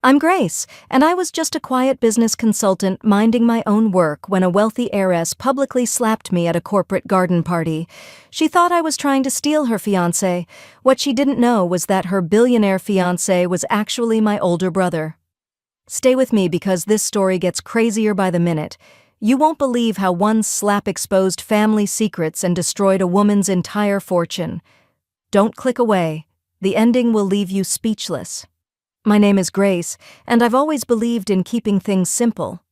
I'm Grace, and I was just a quiet business consultant minding my own work when a wealthy heiress publicly slapped me at a corporate garden party. She thought I was trying to steal her fiancé. What she didn't know was that her billionaire fiancé was actually my older brother. Stay with me because this story gets crazier by the minute. You won't believe how one slap exposed family secrets and destroyed a woman's entire fortune. Don't click away. The ending will leave you speechless. My name is Grace, and I've always believed in keeping things simple.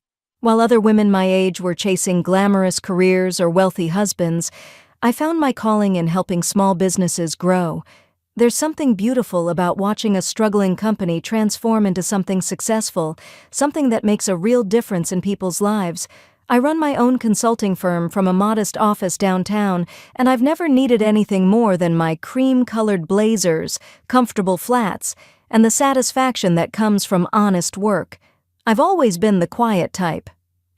While other women my age were chasing glamorous careers or wealthy husbands, I found my calling in helping small businesses grow. There's something beautiful about watching a struggling company transform into something successful, something that makes a real difference in people's lives. I run my own consulting firm from a modest office downtown, and I've never needed anything more than my cream-colored blazers, comfortable flats, and the satisfaction that comes from honest work. I've always been the quiet type.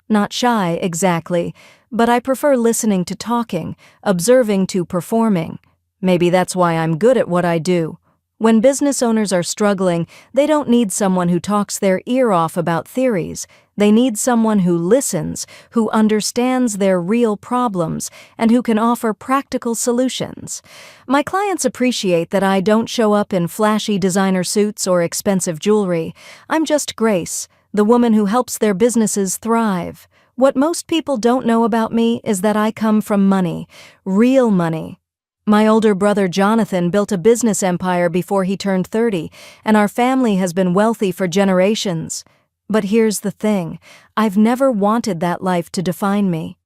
Not shy, exactly, but I prefer listening to talking, observing to performing. Maybe that's why I'm good at what I do. When business owners are struggling, they don't need someone who talks their ear off about theories. They need someone who listens, who understands their real problems, and who can offer practical solutions. My clients appreciate that I don't show up in flashy designer suits or expensive jewelry. I'm just Grace, the woman who helps their businesses thrive. What most people don't know about me is that I come from money, real money. My older brother Jonathan built a business empire before he turned 30, and our family has been wealthy for generations. But here's the thing, I've never wanted that life to define me.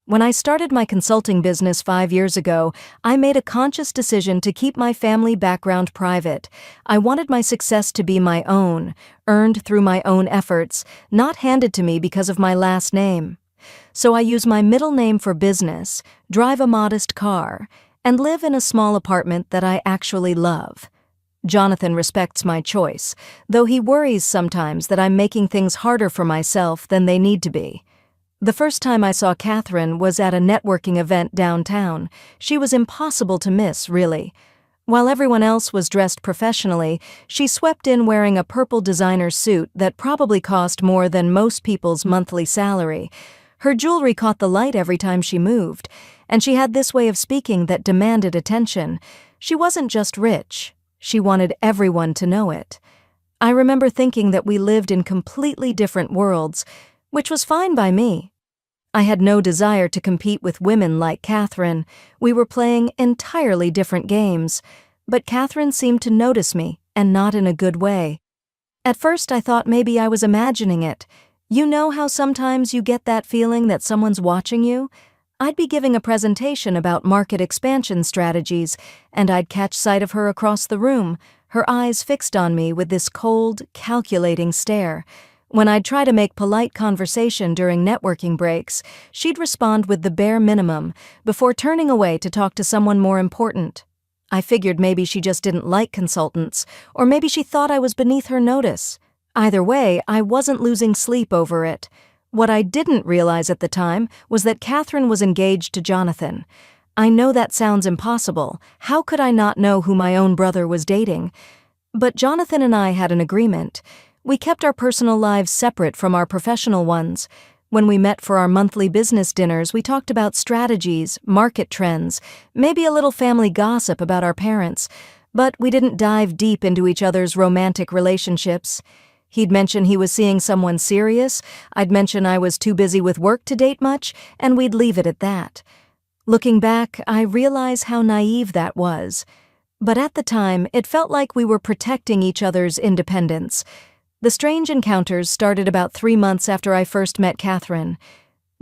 When I started my consulting business 5 years ago, I made a conscious decision to keep my family background private. I wanted my success to be my own, earned through my own efforts, not handed to me because of my last name. So I use my middle name for business, drive a modest car, and live in a small apartment that I actually love. Jonathan respects my choice, though he worries sometimes that I'm making things harder for myself than they need to be. The first time I saw Catherine was at a networking event downtown. She was impossible to miss, really. While everyone else was dressed professionally, she swept in wearing a purple designer suit that probably cost more than most people's monthly salary. Her jewelry caught the light every time she moved, and she had this way of speaking that demanded attention. She wasn't just rich. She wanted everyone to know it. I remember thinking that we lived in completely different worlds, which was fine by me. I had no desire to compete with women like Catherine. We were playing entirely different games, but Catherine seemed to notice me, and not in a good way. At first I thought maybe I was imagining it. You know how sometimes you get that feeling that someone's watching you? I'd be giving a presentation about market expansion strategies, and I'd catch sight of her across the room, her eyes fixed on me with this cold, calculating stare. When I'd try to make polite conversation during networking breaks, she'd respond with the bare minimum, before turning away to talk to someone more important. I figured maybe she just didn't like consultants, or maybe she thought I was beneath her notice. Either way, I wasn't losing sleep over it. What I didn't realize at the time was that Catherine was engaged to Jonathan. I know that sounds impossible. How could I not know who my own brother was dating? But Jonathan and I had an agreement. We kept our personal lives separate from our professional ones. When we met for our monthly business dinners, we talked about strategies, market trends, maybe a little family gossip about our parents, but we didn't dive deep into each other's romantic relationships. He'd mention he was seeing someone serious, I'd mention I was too busy with work to date much, and we'd leave it at that. Looking back, I realize how naive that was. But at the time, it felt like we were protecting each other's independence. The strange encounters started about 3 months after I first met Catherine.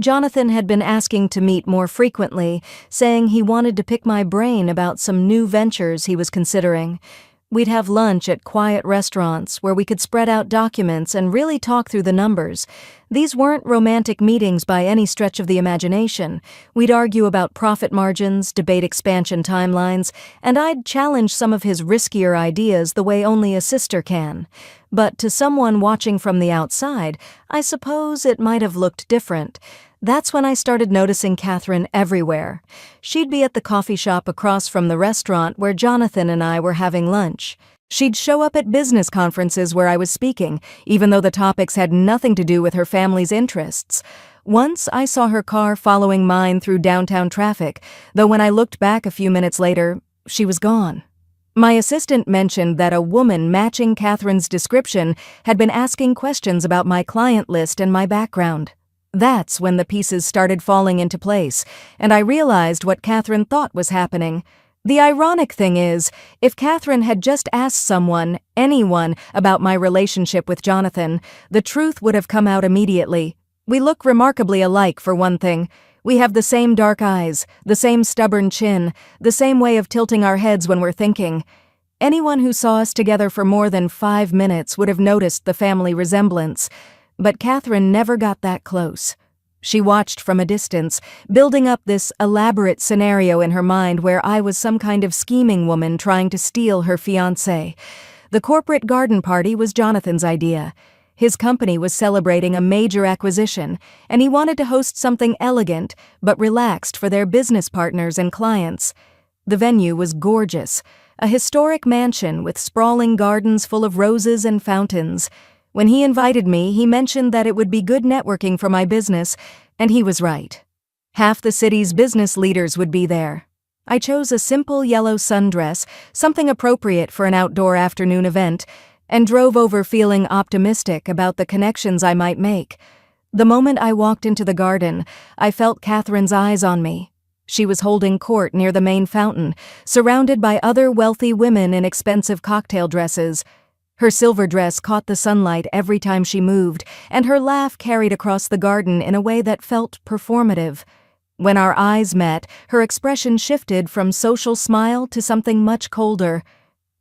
Jonathan had been asking to meet more frequently, saying he wanted to pick my brain about some new ventures he was considering. We'd have lunch at quiet restaurants where we could spread out documents and really talk through the numbers. These weren't romantic meetings by any stretch of the imagination. We'd argue about profit margins, debate expansion timelines, and I'd challenge some of his riskier ideas the way only a sister can. But to someone watching from the outside, I suppose it might have looked different. That's when I started noticing Catherine everywhere. She'd be at the coffee shop across from the restaurant where Jonathan and I were having lunch. She'd show up at business conferences where I was speaking, even though the topics had nothing to do with her family's interests. Once I saw her car following mine through downtown traffic, though when I looked back a few minutes later, she was gone. My assistant mentioned that a woman matching Catherine's description had been asking questions about my client list and my background. That's when the pieces started falling into place, and I realized what Catherine thought was happening. The ironic thing is, if Catherine had just asked someone, anyone, about my relationship with Jonathan, the truth would have come out immediately. We look remarkably alike, for one thing. We have the same dark eyes, the same stubborn chin, the same way of tilting our heads when we're thinking. Anyone who saw us together for more than 5 minutes would have noticed the family resemblance. But Catherine never got that close. She watched from a distance, building up this elaborate scenario in her mind where I was some kind of scheming woman trying to steal her fiancé. The corporate garden party was Jonathan's idea. His company was celebrating a major acquisition, and he wanted to host something elegant but relaxed for their business partners and clients. The venue was gorgeous, a historic mansion with sprawling gardens full of roses and fountains. When he invited me, he mentioned that it would be good networking for my business, and he was right. Half the city's business leaders would be there. I chose a simple yellow sundress, something appropriate for an outdoor afternoon event, and drove over feeling optimistic about the connections I might make. The moment I walked into the garden, I felt Catherine's eyes on me. She was holding court near the main fountain, surrounded by other wealthy women in expensive cocktail dresses. Her silver dress caught the sunlight every time she moved, and her laugh carried across the garden in a way that felt performative. When our eyes met, her expression shifted from social smile to something much colder.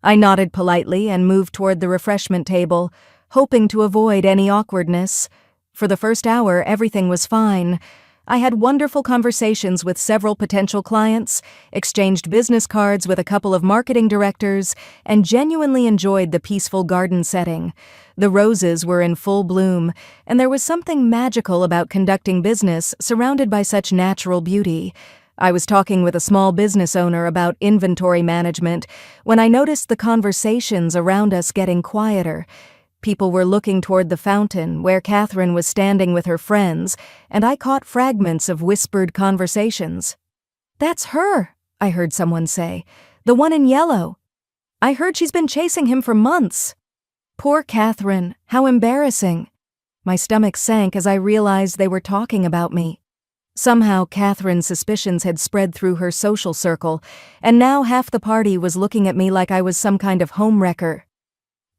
I nodded politely and moved toward the refreshment table, hoping to avoid any awkwardness. For the first hour, everything was fine. I had wonderful conversations with several potential clients, exchanged business cards with a couple of marketing directors, and genuinely enjoyed the peaceful garden setting. The roses were in full bloom, and there was something magical about conducting business surrounded by such natural beauty. I was talking with a small business owner about inventory management when I noticed the conversations around us getting quieter. People were looking toward the fountain where Catherine was standing with her friends, and I caught fragments of whispered conversations. "That's her," I heard someone say. "The one in yellow. I heard she's been chasing him for months." Poor Catherine, how embarrassing. My stomach sank as I realized they were talking about me. Somehow Catherine's suspicions had spread through her social circle, and now half the party was looking at me like I was some kind of homewrecker.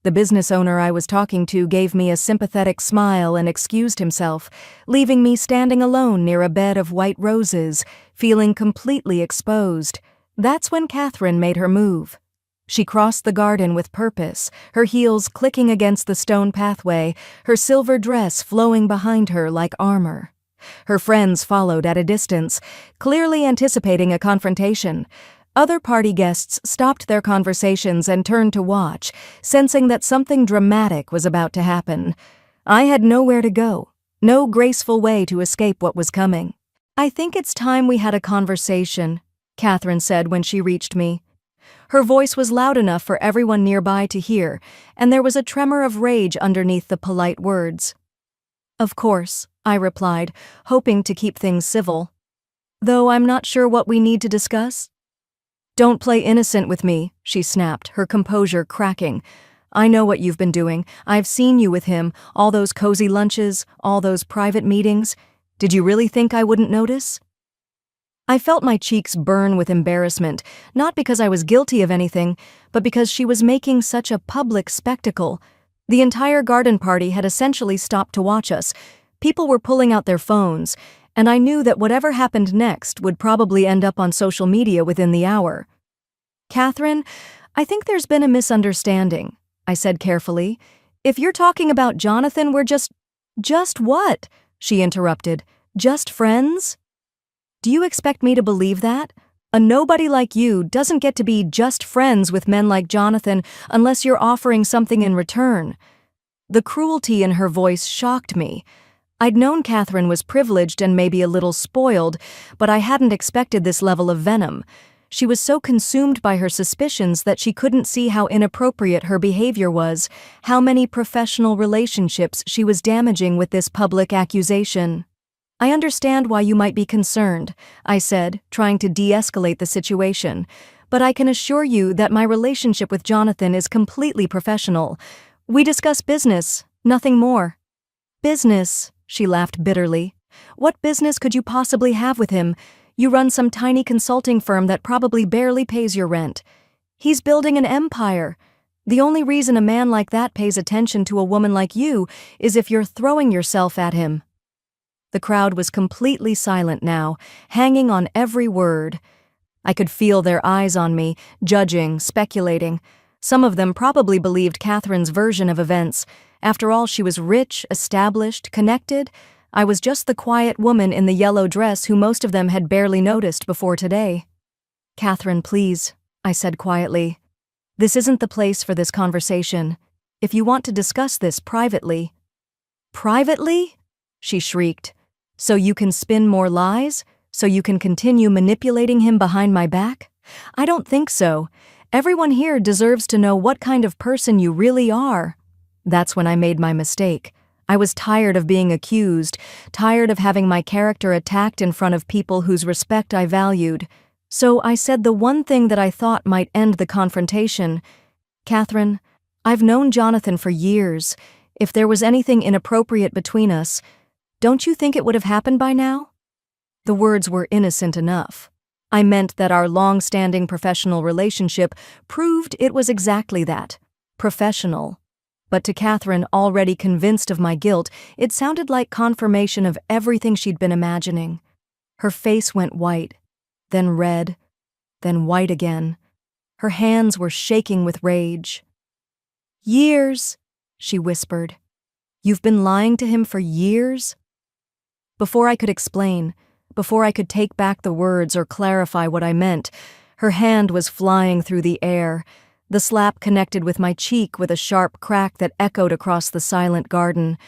The business owner I was talking to gave me a sympathetic smile and excused himself, leaving me standing alone near a bed of white roses, feeling completely exposed. That's when Catherine made her move. She crossed the garden with purpose, her heels clicking against the stone pathway, her silver dress flowing behind her like armor. Her friends followed at a distance, clearly anticipating a confrontation. Other party guests stopped their conversations and turned to watch, sensing that something dramatic was about to happen. I had nowhere to go, no graceful way to escape what was coming. "I think it's time we had a conversation," Catherine said when she reached me. Her voice was loud enough for everyone nearby to hear, and there was a tremor of rage underneath the polite words. "Of course," I replied, hoping to keep things civil. "Though I'm not sure what we need to discuss." "Don't play innocent with me," she snapped, her composure cracking. "I know what you've been doing. I've seen you with him, all those cozy lunches, all those private meetings. Did you really think I wouldn't notice?" I felt my cheeks burn with embarrassment, not because I was guilty of anything, but because she was making such a public spectacle. The entire garden party had essentially stopped to watch us. People were pulling out their phones, and I knew that whatever happened next would probably end up on social media within the hour. "Catherine, I think there's been a misunderstanding," I said carefully. "If you're talking about Jonathan, we're just..." "Just what?" she interrupted. "Just friends?" "Do you expect me to believe that? A nobody like you doesn't get to be just friends with men like Jonathan unless you're offering something in return." The cruelty in her voice shocked me. I'd known Catherine was privileged and maybe a little spoiled, but I hadn't expected this level of venom. She was so consumed by her suspicions that she couldn't see how inappropriate her behavior was, how many professional relationships she was damaging with this public accusation. "I understand why you might be concerned," I said, trying to de-escalate the situation, "but I can assure you that my relationship with Jonathan is completely professional. We discuss business, nothing more." "Business?" she laughed bitterly. "What business could you possibly have with him? You run some tiny consulting firm that probably barely pays your rent. He's building an empire. The only reason a man like that pays attention to a woman like you is if you're throwing yourself at him." The crowd was completely silent now, hanging on every word. I could feel their eyes on me, judging, speculating. Some of them probably believed Catherine's version of events. After all, she was rich, established, connected. I was just the quiet woman in the yellow dress who most of them had barely noticed before today. "Catherine, please," I said quietly. "This isn't the place for this conversation. If you want to discuss this privately—" "Privately?" she shrieked. "So you can spin more lies? So you can continue manipulating him behind my back? I don't think so. Everyone here deserves to know what kind of person you really are." That's when I made my mistake. I was tired of being accused, tired of having my character attacked in front of people whose respect I valued. So I said the one thing that I thought might end the confrontation. "Catherine, I've known Jonathan for years. If there was anything inappropriate between us, don't you think it would have happened by now?" The words were innocent enough. I meant that our long-standing professional relationship proved it was exactly that, professional. But to Catherine, already convinced of my guilt, it sounded like confirmation of everything she'd been imagining. Her face went white, then red, then white again. Her hands were shaking with rage. "Years," she whispered. "You've been lying to him for years?" Before I could explain, before I could take back the words or clarify what I meant, her hand was flying through the air. The slap connected with my cheek with a sharp crack that echoed across the silent garden.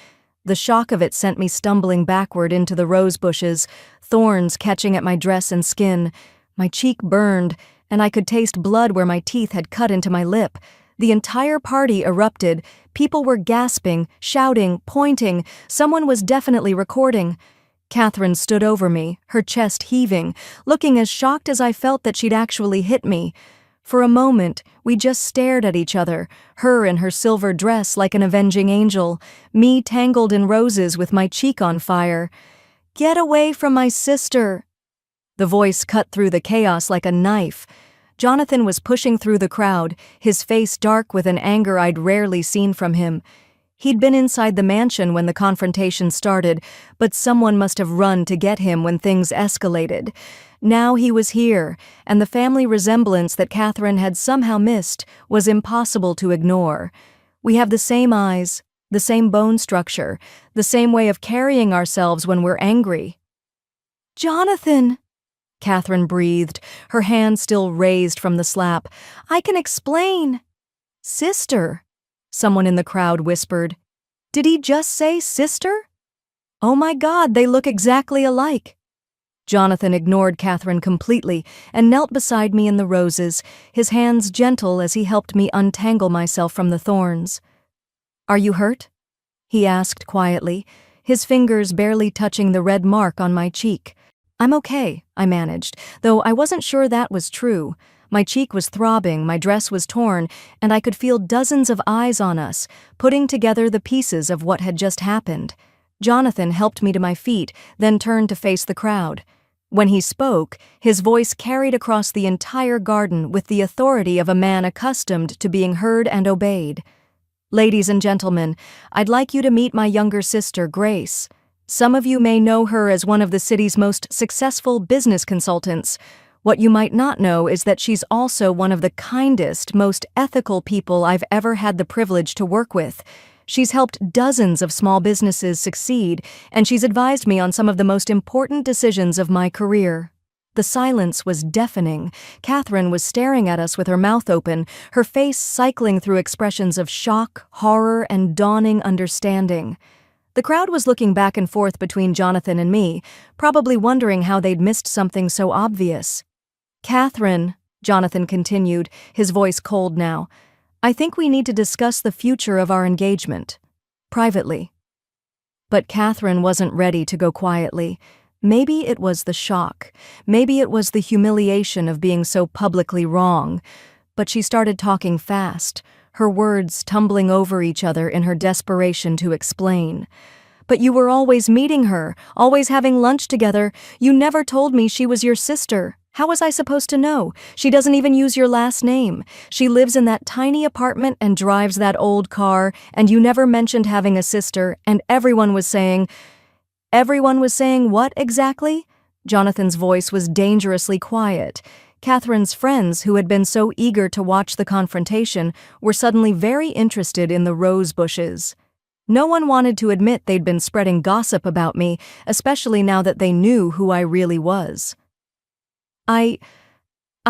The shock of it sent me stumbling backward into the rose bushes, thorns catching at my dress and skin. My cheek burned, and I could taste blood where my teeth had cut into my lip. The entire party erupted. People were gasping, shouting, pointing. Someone was definitely recording. Catherine stood over me, her chest heaving, looking as shocked as I felt that she'd actually hit me. For a moment, we just stared at each other, her in her silver dress like an avenging angel, me tangled in roses with my cheek on fire. "Get away from my sister!" The voice cut through the chaos like a knife. Jonathan was pushing through the crowd, his face dark with an anger I'd rarely seen from him. He'd been inside the mansion when the confrontation started, but someone must have run to get him when things escalated. Now he was here, and the family resemblance that Catherine had somehow missed was impossible to ignore. We have the same eyes, the same bone structure, the same way of carrying ourselves when we're angry. "Jonathan!" Catherine breathed, her hand still raised from the slap. "I can explain." "Sister," someone in the crowd whispered. "Did he just say sister? Oh my God, they look exactly alike." Jonathan ignored Catherine completely and knelt beside me in the roses, his hands gentle as he helped me untangle myself from the thorns. "Are you hurt?" he asked quietly, his fingers barely touching the red mark on my cheek. "I'm okay," I managed, though I wasn't sure that was true. My cheek was throbbing, my dress was torn, and I could feel dozens of eyes on us, putting together the pieces of what had just happened. Jonathan helped me to my feet, then turned to face the crowd. When he spoke, his voice carried across the entire garden with the authority of a man accustomed to being heard and obeyed. "Ladies and gentlemen, I'd like you to meet my younger sister, Grace. Some of you may know her as one of the city's most successful business consultants. What you might not know is that she's also one of the kindest, most ethical people I've ever had the privilege to work with. She's helped dozens of small businesses succeed, and she's advised me on some of the most important decisions of my career." The silence was deafening. Catherine was staring at us with her mouth open, her face cycling through expressions of shock, horror, and dawning understanding. The crowd was looking back and forth between Jonathan and me, probably wondering how they'd missed something so obvious. "Catherine," Jonathan continued, his voice cold now. "I think we need to discuss the future of our engagement. Privately." But Catherine wasn't ready to go quietly. Maybe it was the shock. Maybe it was the humiliation of being so publicly wrong. But she started talking fast, her words tumbling over each other in her desperation to explain. "But you were always meeting her, always having lunch together. You never told me she was your sister. How was I supposed to know? She doesn't even use your last name. She lives in that tiny apartment and drives that old car, and you never mentioned having a sister, and everyone was saying..." Everyone was saying what exactly? Jonathan's voice was dangerously quiet. Catherine's friends, who had been so eager to watch the confrontation, were suddenly very interested in the rose bushes. No one wanted to admit they'd been spreading gossip about me, especially now that they knew who I really was. I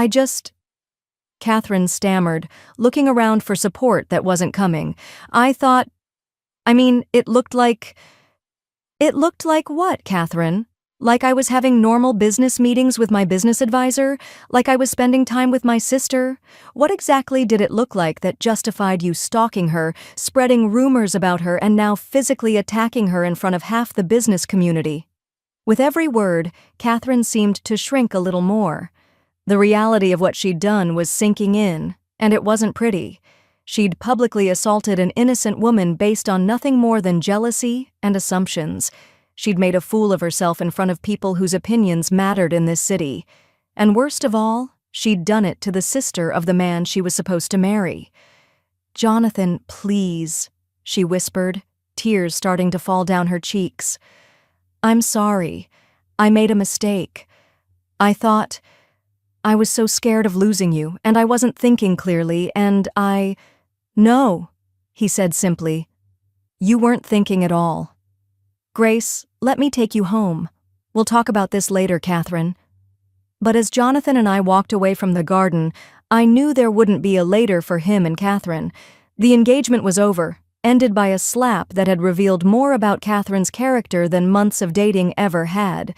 just... Catherine stammered, looking around for support that wasn't coming. It looked like... It looked like what, Catherine? Like I was having normal business meetings with my business advisor? Like I was spending time with my sister? What exactly did it look like that justified you stalking her, spreading rumors about her, and now physically attacking her in front of half the business community? With every word, Catherine seemed to shrink a little more. The reality of what she'd done was sinking in, and it wasn't pretty. She'd publicly assaulted an innocent woman based on nothing more than jealousy and assumptions. She'd made a fool of herself in front of people whose opinions mattered in this city. And worst of all, she'd done it to the sister of the man she was supposed to marry. "Jonathan, please," she whispered, tears starting to fall down her cheeks. "I'm sorry. I made a mistake. I was so scared of losing you, and I wasn't thinking clearly, and No," he said simply. "You weren't thinking at all. Grace, let me take you home. We'll talk about this later, Catherine." But as Jonathan and I walked away from the garden, I knew there wouldn't be a later for him and Catherine. The engagement was over, ended by a slap that had revealed more about Catherine's character than months of dating ever had.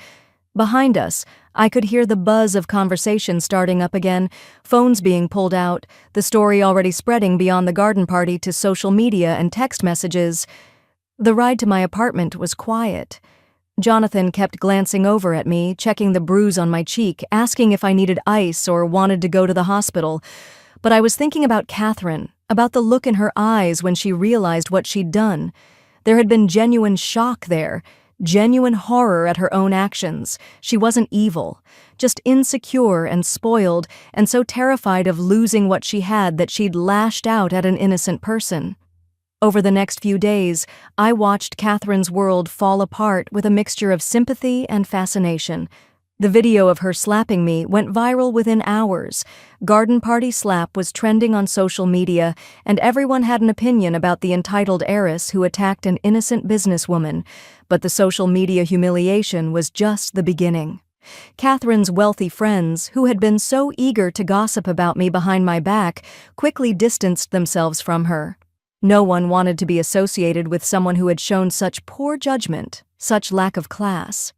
Behind us, I could hear the buzz of conversation starting up again, phones being pulled out, the story already spreading beyond the garden party to social media and text messages. The ride to my apartment was quiet. Jonathan kept glancing over at me, checking the bruise on my cheek, asking if I needed ice or wanted to go to the hospital. But I was thinking about Catherine, about the look in her eyes when she realized what she'd done. There had been genuine shock there. Genuine horror at her own actions. She wasn't evil, just insecure and spoiled, and so terrified of losing what she had that she'd lashed out at an innocent person. Over the next few days, I watched Catherine's world fall apart with a mixture of sympathy and fascination. The video of her slapping me went viral within hours. Garden party slap was trending on social media, and everyone had an opinion about the entitled heiress who attacked an innocent businesswoman. But the social media humiliation was just the beginning. Catherine's wealthy friends, who had been so eager to gossip about me behind my back, quickly distanced themselves from her. No one wanted to be associated with someone who had shown such poor judgment, such lack of class.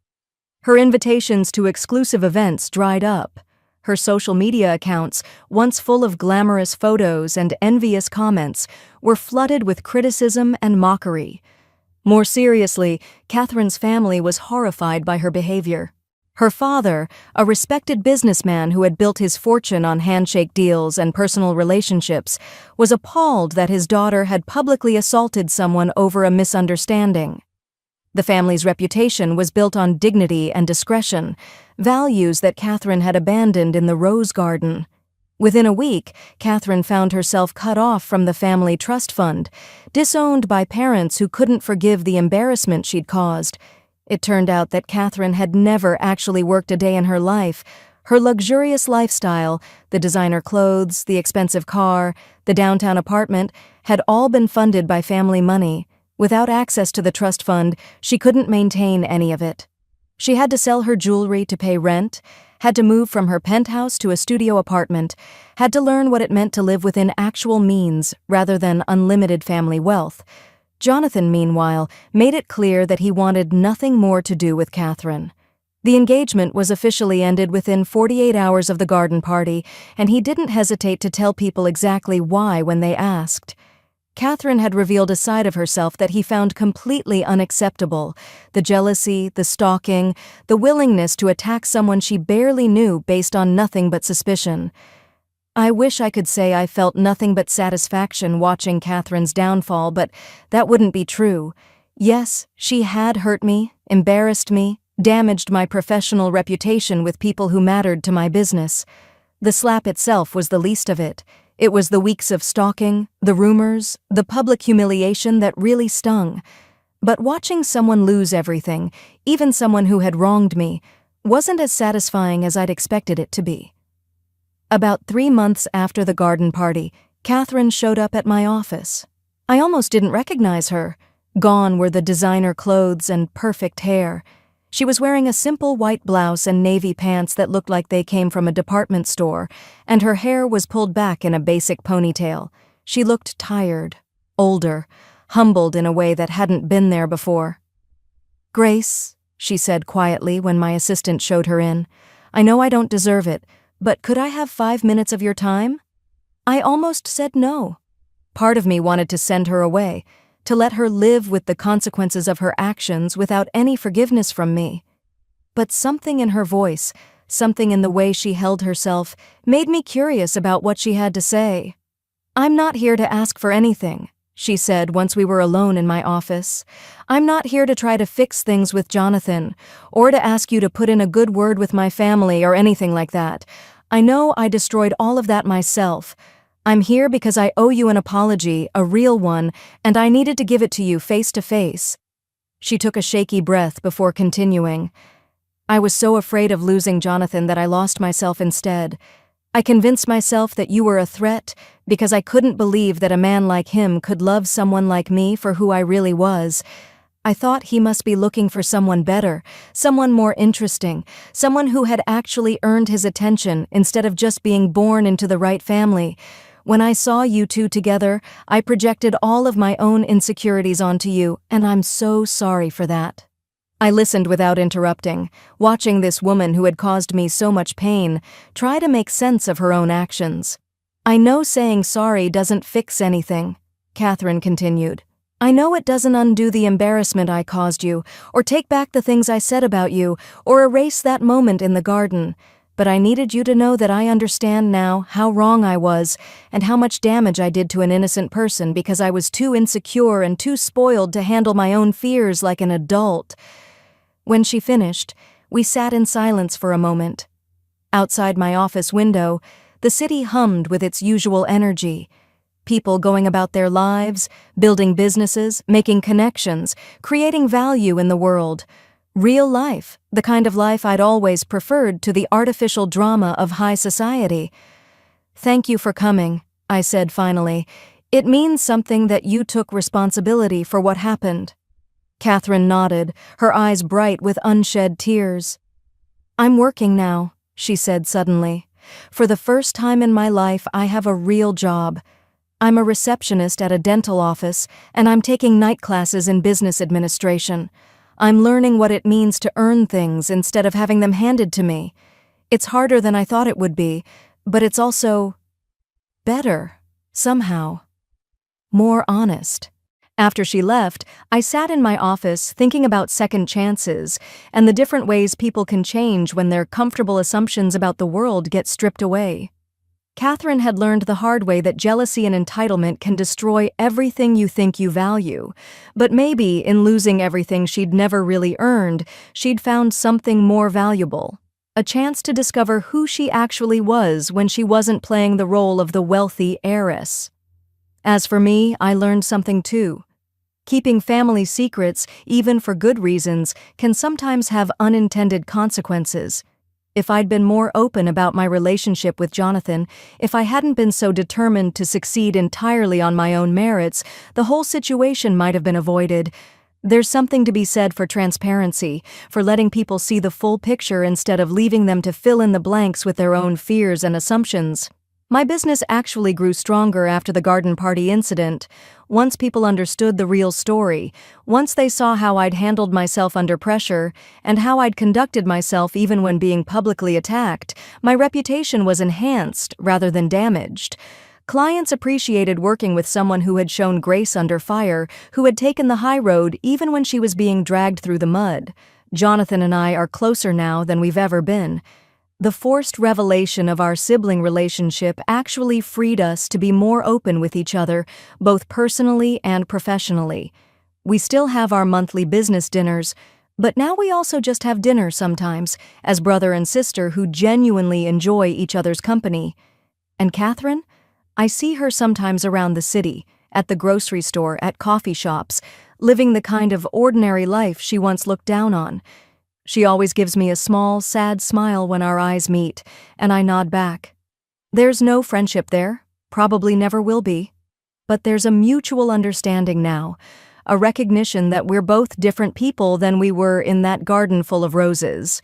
Her invitations to exclusive events dried up. Her social media accounts, once full of glamorous photos and envious comments, were flooded with criticism and mockery. More seriously, Catherine's family was horrified by her behavior. Her father, a respected businessman who had built his fortune on handshake deals and personal relationships, was appalled that his daughter had publicly assaulted someone over a misunderstanding. The family's reputation was built on dignity and discretion, values that Catherine had abandoned in the rose garden. Within a week, Catherine found herself cut off from the family trust fund, disowned by parents who couldn't forgive the embarrassment she'd caused. It turned out that Catherine had never actually worked a day in her life. Her luxurious lifestyle, the designer clothes, the expensive car, the downtown apartment, had all been funded by family money. Without access to the trust fund, she couldn't maintain any of it. She had to sell her jewelry to pay rent, had to move from her penthouse to a studio apartment, had to learn what it meant to live within actual means rather than unlimited family wealth. Jonathan, meanwhile, made it clear that he wanted nothing more to do with Catherine. The engagement was officially ended within 48 hours of the garden party, and he didn't hesitate to tell people exactly why when they asked. Catherine had revealed a side of herself that he found completely unacceptable: the jealousy, the stalking, the willingness to attack someone she barely knew based on nothing but suspicion. I wish I could say I felt nothing but satisfaction watching Catherine's downfall, but that wouldn't be true. Yes, she had hurt me, embarrassed me, damaged my professional reputation with people who mattered to my business. The slap itself was the least of it. It was the weeks of stalking, the rumors, the public humiliation that really stung. But watching someone lose everything, even someone who had wronged me, wasn't as satisfying as I'd expected it to be. About 3 months after the garden party, Catherine showed up at my office. I almost didn't recognize her. Gone were the designer clothes and perfect hair. She was wearing a simple white blouse and navy pants that looked like they came from a department store, and her hair was pulled back in a basic ponytail. She looked tired, older, humbled in a way that hadn't been there before. "Grace," she said quietly when my assistant showed her in, "I know I don't deserve it, but could I have 5 minutes of your time?" I almost said no. Part of me wanted to send her away, to let her live with the consequences of her actions without any forgiveness from me. But something in her voice, something in the way she held herself, made me curious about what she had to say. "I'm not here to ask for anything," she said once we were alone in my office. "I'm not here to try to fix things with Jonathan, or to ask you to put in a good word with my family or anything like that. I know I destroyed all of that myself. I'm here because I owe you an apology, a real one, and I needed to give it to you face to face." She took a shaky breath before continuing. "I was so afraid of losing Jonathan that I lost myself instead. I convinced myself that you were a threat because I couldn't believe that a man like him could love someone like me for who I really was. I thought he must be looking for someone better, someone more interesting, someone who had actually earned his attention instead of just being born into the right family. When I saw you two together, I projected all of my own insecurities onto you, and I'm so sorry for that." I listened without interrupting, watching this woman who had caused me so much pain try to make sense of her own actions. "I know saying sorry doesn't fix anything," Catherine continued. "I know it doesn't undo the embarrassment I caused you, or take back the things I said about you, or erase that moment in the garden. But I needed you to know that I understand now how wrong I was and how much damage I did to an innocent person because I was too insecure and too spoiled to handle my own fears like an adult." When she finished, we sat in silence for a moment. Outside my office window, the city hummed with its usual energy. People going about their lives, building businesses, making connections, creating value in the world. Real life, the kind of life I'd always preferred to the artificial drama of high society. "Thank you for coming," I said finally. "It means something that you took responsibility for what happened." Catherine nodded, her eyes bright with unshed tears. "I'm working now," she said suddenly. "For the first time in my life, I have a real job. I'm a receptionist at a dental office, and I'm taking night classes in business administration. I'm learning what it means to earn things instead of having them handed to me. It's harder than I thought it would be, but it's also better, somehow. More honest." After she left, I sat in my office thinking about second chances and the different ways people can change when their comfortable assumptions about the world get stripped away. Catherine had learned the hard way that jealousy and entitlement can destroy everything you think you value. But maybe in losing everything she'd never really earned, she'd found something more valuable. A chance to discover who she actually was when she wasn't playing the role of the wealthy heiress. As for me, I learned something too. Keeping family secrets, even for good reasons, can sometimes have unintended consequences. If I'd been more open about my relationship with Jonathan, if I hadn't been so determined to succeed entirely on my own merits, the whole situation might have been avoided. There's something to be said for transparency, for letting people see the full picture instead of leaving them to fill in the blanks with their own fears and assumptions. My business actually grew stronger after the garden party incident. Once people understood the real story, once they saw how I'd handled myself under pressure, and how I'd conducted myself even when being publicly attacked, my reputation was enhanced rather than damaged. Clients appreciated working with someone who had shown grace under fire, who had taken the high road even when she was being dragged through the mud. Jonathan and I are closer now than we've ever been. The forced revelation of our sibling relationship actually freed us to be more open with each other, both personally and professionally. We still have our monthly business dinners, but now we also just have dinner sometimes, as brother and sister who genuinely enjoy each other's company. And Catherine? I see her sometimes around the city, at the grocery store, at coffee shops, living the kind of ordinary life she once looked down on. She always gives me a small, sad smile when our eyes meet, and I nod back. There's no friendship there, probably never will be. But there's a mutual understanding now, a recognition that we're both different people than we were in that garden full of roses.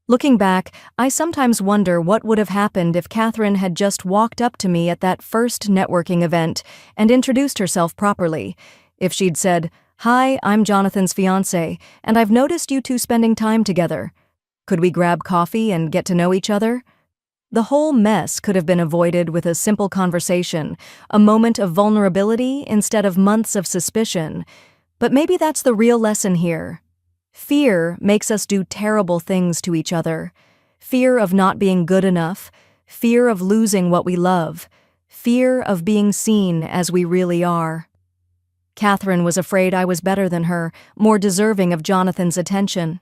Looking back, I sometimes wonder what would have happened if Catherine had just walked up to me at that first networking event and introduced herself properly. If she'd said, "Hi, I'm Jonathan's fiancé, and I've noticed you two spending time together. Could we grab coffee and get to know each other?" The whole mess could have been avoided with a simple conversation, a moment of vulnerability instead of months of suspicion. But maybe that's the real lesson here. Fear makes us do terrible things to each other. Fear of not being good enough, fear of losing what we love, fear of being seen as we really are. Catherine was afraid I was better than her, more deserving of Jonathan's attention.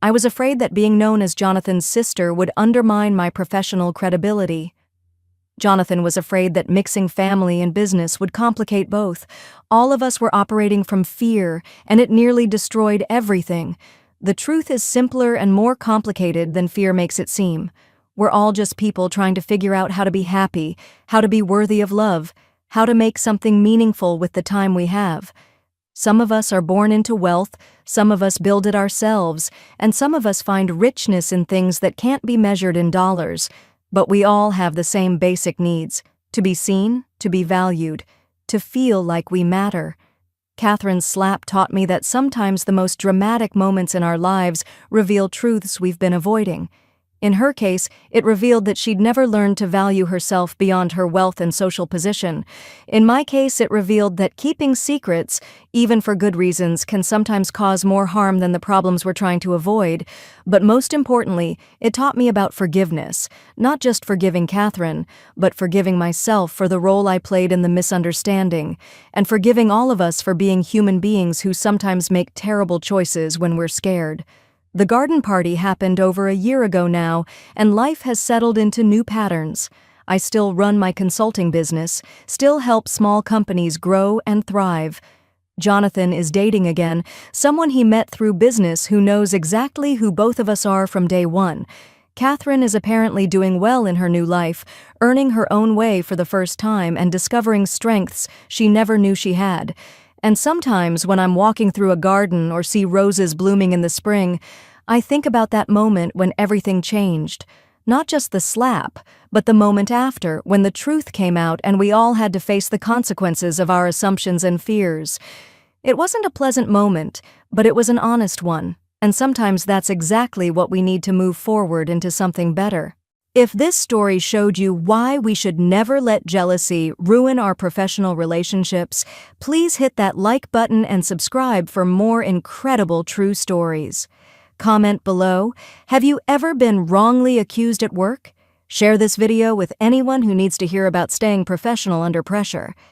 I was afraid that being known as Jonathan's sister would undermine my professional credibility. Jonathan was afraid that mixing family and business would complicate both. All of us were operating from fear, and it nearly destroyed everything. The truth is simpler and more complicated than fear makes it seem. We're all just people trying to figure out how to be happy, how to be worthy of love, how to make something meaningful with the time we have. Some of us are born into wealth, some of us build it ourselves, and some of us find richness in things that can't be measured in dollars. But we all have the same basic needs: to be seen, to be valued, to feel like we matter. Catherine's slap taught me that sometimes the most dramatic moments in our lives reveal truths we've been avoiding. In her case, it revealed that she'd never learned to value herself beyond her wealth and social position. In my case, it revealed that keeping secrets, even for good reasons, can sometimes cause more harm than the problems we're trying to avoid. But most importantly, it taught me about forgiveness, not just forgiving Catherine, but forgiving myself for the role I played in the misunderstanding, and forgiving all of us for being human beings who sometimes make terrible choices when we're scared. The garden party happened over a year ago now, and life has settled into new patterns. I still run my consulting business, still help small companies grow and thrive. Jonathan is dating again, someone he met through business who knows exactly who both of us are from day one. Catherine is apparently doing well in her new life, earning her own way for the first time and discovering strengths she never knew she had. And sometimes when I'm walking through a garden or see roses blooming in the spring, I think about that moment when everything changed. Not just the slap, but the moment after, when the truth came out and we all had to face the consequences of our assumptions and fears. It wasn't a pleasant moment, but it was an honest one, and sometimes that's exactly what we need to move forward into something better. If this story showed you why we should never let jealousy ruin our professional relationships, please hit that like button and subscribe for more incredible true stories. Comment below, have you ever been wrongly accused at work? Share this video with anyone who needs to hear about staying professional under pressure.